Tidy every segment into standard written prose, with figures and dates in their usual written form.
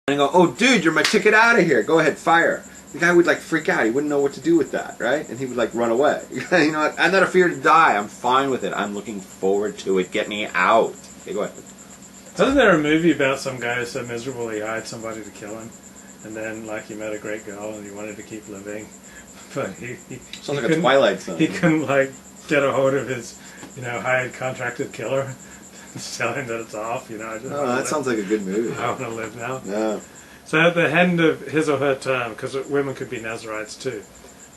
and go, "Oh, dude, you're my ticket out of here. Go ahead, fire." The guy would like freak out. He wouldn't know what to do with that, right? And he would like run away. You know what? I'm not afraid to die. I'm fine with it. I'm looking forward to it. Get me out. Okay, go ahead. Wasn't there a movie about some guy who's so miserable he hired somebody to kill him, and then like he met a great girl and he wanted to keep living, but he Sounds like a Twilight Zone. He couldn't like get a hold of his hired contracted killer. Tell him that it's off, that sounds like a good movie. I want to live now. Yeah. So at the end of his or her term, because women could be Nazarites too,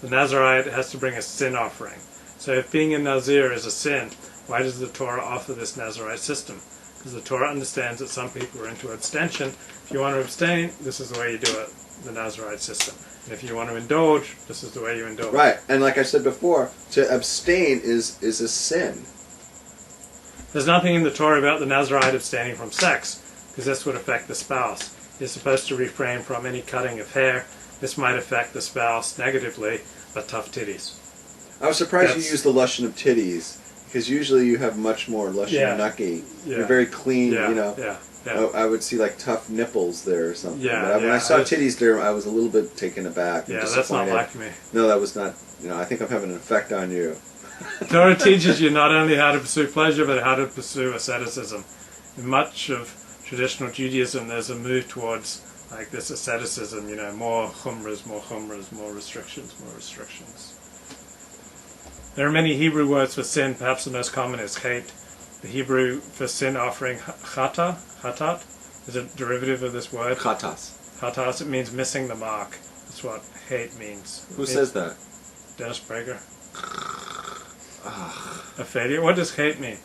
the Nazarite has to bring a sin offering. So if being a Nazir is a sin, why does the Torah offer this Nazarite system? Because the Torah understands that some people are into abstention. If you want to abstain, this is the way you do it, the Nazarite system. And if you want to indulge, this is the way you indulge. Right, and like I said before, to abstain is a sin. There's nothing in the Torah about the Nazarite abstaining from sex, because this would affect the spouse. He's supposed to refrain from any cutting of hair. This might affect the spouse negatively, but tough titties. I was surprised you used the Lashon of titties, because usually you have much more Lashon Nucky. Yeah. You're very clean, Yeah. I would see like tough nipples there or something. Yeah, but when I saw titties there, I was a little bit taken aback. Yeah, that's not like me. No, that was not. I think I'm having an effect on you. Torah teaches you not only how to pursue pleasure, but how to pursue asceticism. In much of traditional Judaism, there's a move towards like this asceticism. More chumras, more restrictions, more restrictions. There are many Hebrew words for sin. Perhaps the most common is hate. The Hebrew for sin offering, chatat, is a derivative of this word. Chatas. It means missing the mark. That's what hate means. Who says that? Dennis Prager. A failure. What does hate mean?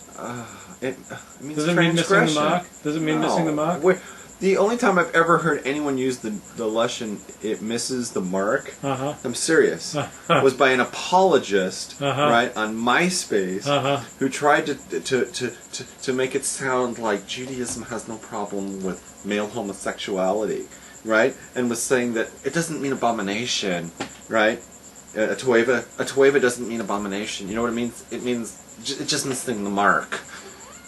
It means does it mean missing the mark? Does it mean missing the mark? The only time I've ever heard anyone use the Lashon, it misses the mark, I'm serious, was by an apologist, right, on MySpace, who tried to make it sound like Judaism has no problem with male homosexuality, right, and was saying that it doesn't mean abomination, right? A toeva doesn't mean abomination. You know what it means? It means it's just missing the mark.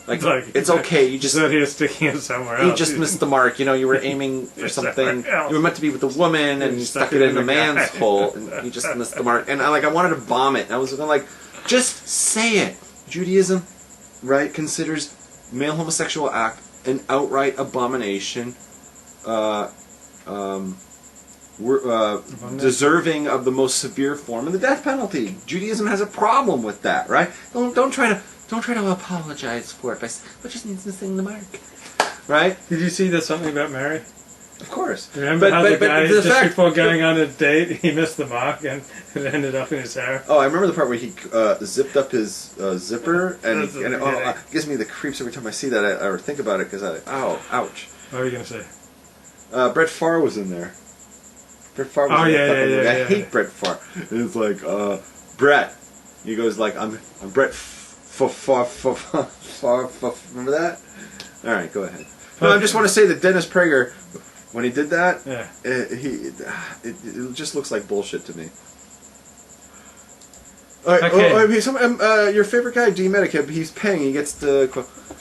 Like it's okay. You just he was sticking it somewhere else. You just missed the mark. You were aiming for something. You were meant to be with a woman, and you stuck it in a man's hole, and you just missed the mark. And I wanted to bomb it. And I was like, just say it. Judaism, right, considers male homosexual act an outright abomination. Deserving of the most severe form of the death penalty. Judaism has a problem with that, right? Don't try to apologize for it, but just means missing the mark, right? Did you see there's something about Mary? Of course. Remember how the guy just before going on a date he missed the mark and it ended up in his hair? Oh, I remember the part where he zipped up his zipper and it gives me the creeps every time I see that or think about it because ouch. What are you gonna say? Brett Favre was in there. Brett Favre was I hate Brett Favre. It's like, Brett. He goes like, I'm Brett Favre. Remember that? All right, go ahead. No, I just want to say that Dennis Prager, when he did that, it just looks like bullshit to me. All right, okay. Your favorite guy, D. Medicab, he's paying. He gets the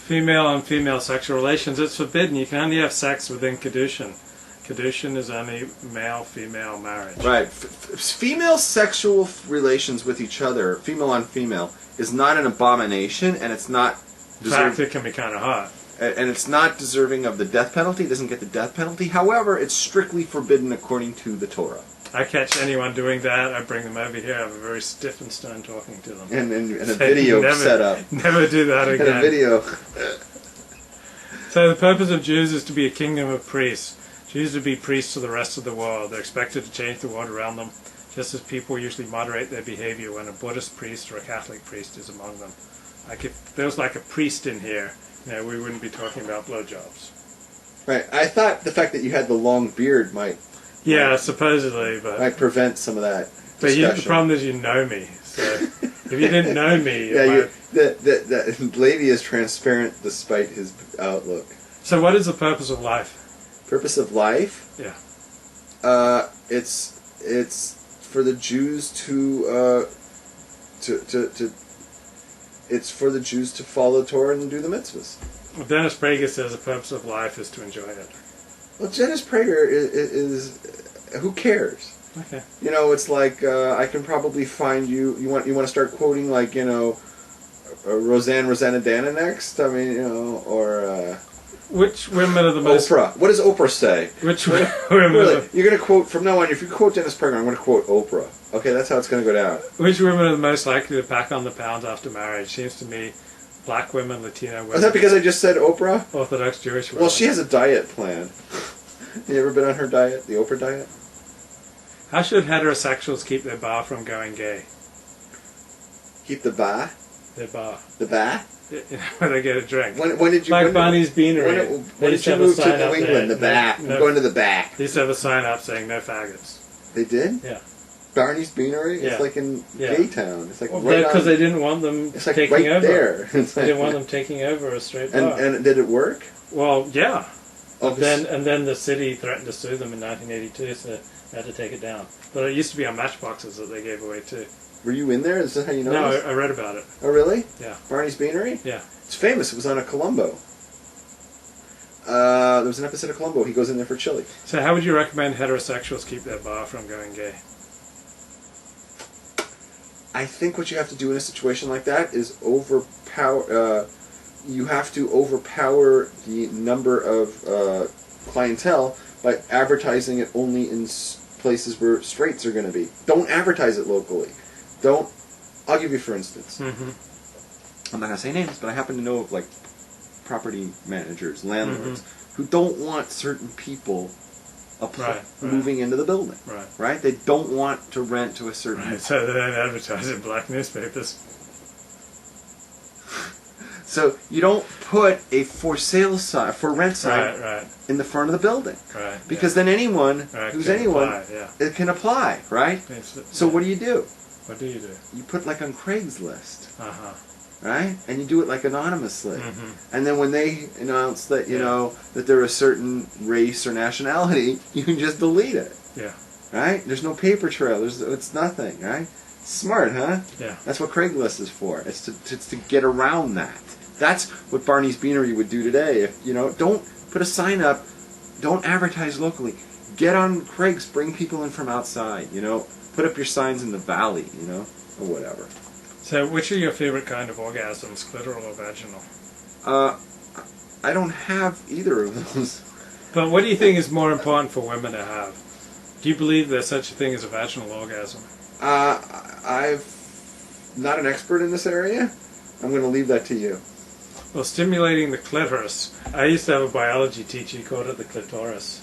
female on female sexual relations. It's forbidden. You can only have sex within Kedushin. Kedushin is only male-female marriage. Right. Female sexual relations with each other, female on female, is not an abomination, and it's not... In fact, it can be kind of hot. And it's not deserving of the death penalty. It doesn't get the death penalty. However, it's strictly forbidden according to the Torah. I catch anyone doing that, I bring them over here, I have a very stiff and stern talking to them. And a video set up. Never do that again. And a video. So the purpose of Jews is to be a kingdom of priests. Jews to be priests to the rest of the world. They're expected to change the world around them, just as people usually moderate their behavior when a Buddhist priest or a Catholic priest is among them. Like if there was like a priest in here, we wouldn't be talking about blowjobs. Right. I thought the fact that you had the long beard might... Yeah, supposedly, but... might prevent some of that discussion. But the problem is you know me, so if you didn't know me... the lady is transparent despite his outlook. So what is the purpose of life? Purpose of life? Yeah. It's for the Jews it's for the Jews to follow Torah and do the mitzvahs. Well, Dennis Prager says the purpose of life is to enjoy it. Well, Dennis Prager is who cares? Okay. You know, it's like I can probably find you. You want to start quoting like Rosanna Dana next? I mean, or which women are the most? Oprah. What does Oprah say? Which women? Really, you're going to quote from now on. If you quote Dennis Prager, I'm going to quote Oprah. Okay, that's how it's going to go down. Which women are the most likely to pack on the pounds after marriage? Seems to me, black women, Latino women. Is that because I just said Oprah? Orthodox Jewish women. Well, she has a diet plan. You ever been on her diet, the Oprah diet? How should heterosexuals keep their bar from going gay? Keep the bar? Their bar. The bar? When they get a drink. When did you... Like Barney's Beanery. When did you move to New England? The back. I'm going to the back. They used to have a sign up saying no faggots. They did? Yeah. Barney's Beanery? Yeah. It's like in Gay Town. It's like because they didn't want them taking right over. There. They didn't want them taking over a straight bar. And did it work? Well, yeah. Oh, and then the city threatened to sue them in 1982, so they had to take it down. But it used to be on matchboxes that they gave away too. Were you in there? Is that how you know? No, I read about it. Oh, really? Yeah. Barney's Beanery? Yeah. It's famous. It was on a Columbo. There was an episode of Columbo. He goes in there for chili. So how would you recommend heterosexuals keep their bar from going gay? I think what you have to do in a situation like that is overpower. You have to overpower the number of clientele by advertising it only in places where straights are going to be. Don't advertise it locally. Don't. I'll give you for instance. I'm not going to say names, but I happen to know of like property managers, landlords, who don't want certain people moving into the building. Right? They don't want to rent to a certain... Right, so they don't advertise in black newspapers. So you don't put a for sale sign, for rent sign in the front of the building. Right. Because then anyone who's anyone, apply, it can apply, right? So what do you do? What do you do? You put like on Craigslist. Uh-huh. Right? And you do it like anonymously. And then when they announce that, you know, that they're a certain race or nationality, you can just delete it. Yeah. Right? There's no paper trail. It's nothing, right? Smart, huh? Yeah. That's what Craigslist is for. It's to get around that. That's what Barney's Beanery would do today. If, you know, don't put a sign up, don't advertise locally. Get on Craig's, bring people in from outside, you know. Put up your signs in the valley, you know, or whatever. So, which are your favorite kind of orgasms, clitoral or vaginal? I don't have either of those. But what do you think is more important for women to have? Do you believe there's such a thing as a vaginal orgasm? I'm not an expert in this area. I'm going to leave that to you. Well, stimulating the clitoris. I used to have a biology teacher, he called it the clitoris.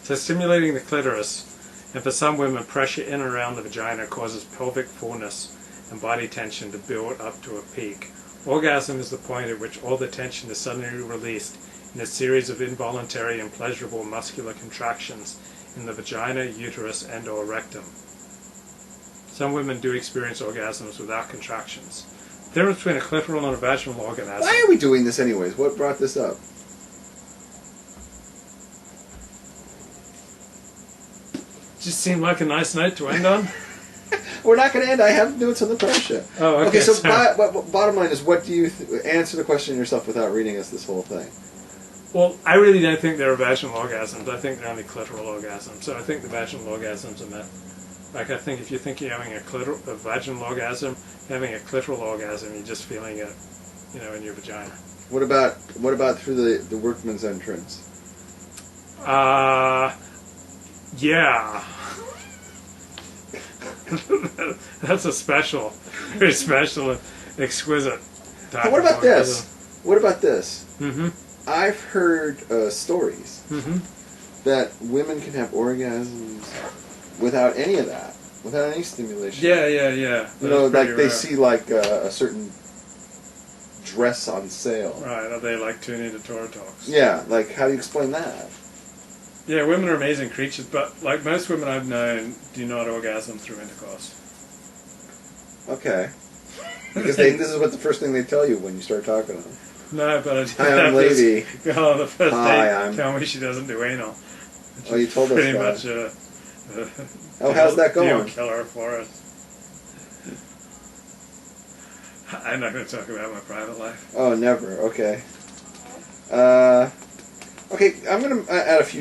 So stimulating the clitoris, and for some women, pressure in and around the vagina causes pelvic fullness and body tension to build up to a peak. Orgasm is the point at which all the tension is suddenly released in a series of involuntary and pleasurable muscular contractions in the vagina, uterus, and or rectum. Some women do experience orgasms without contractions. The difference between a clitoral and a vaginal orgasm... Why are we doing this anyways? What brought this up? Just seemed like a nice night to end on. We're not going to end. I have notes on the Parashat. Oh, okay. So bottom line is, what do you answer the question yourself without reading us this whole thing? Well, I really don't think they're vaginal orgasms. I think they're only clitoral orgasms. So I think the vaginal orgasms are myth. Like, I think if you think you're having a vaginal orgasm, you're having a clitoral orgasm, you're just feeling it, you know, in your vagina. What about through the workman's entrance? Yeah. That's a very special and exquisite type What about this? What about this? I've heard stories that women can have orgasms without any of that, without any stimulation. Yeah. You know, like rare. They see like a certain dress on sale. Right, are they like tuning into Torah talks? Yeah, like how do you explain that? Yeah, women are amazing creatures, but like most women I've known do not orgasm through intercourse. Okay. Because this is what the first thing they tell you when you start talking to them. No, but I did Hi, I'm Lady. Girl on the first date tell me she doesn't do anal. Oh, you told us pretty that. Much how's that going? Deal killer for us. I'm not going to talk about my private life. Oh, never. Okay. Okay, I'm going to add a few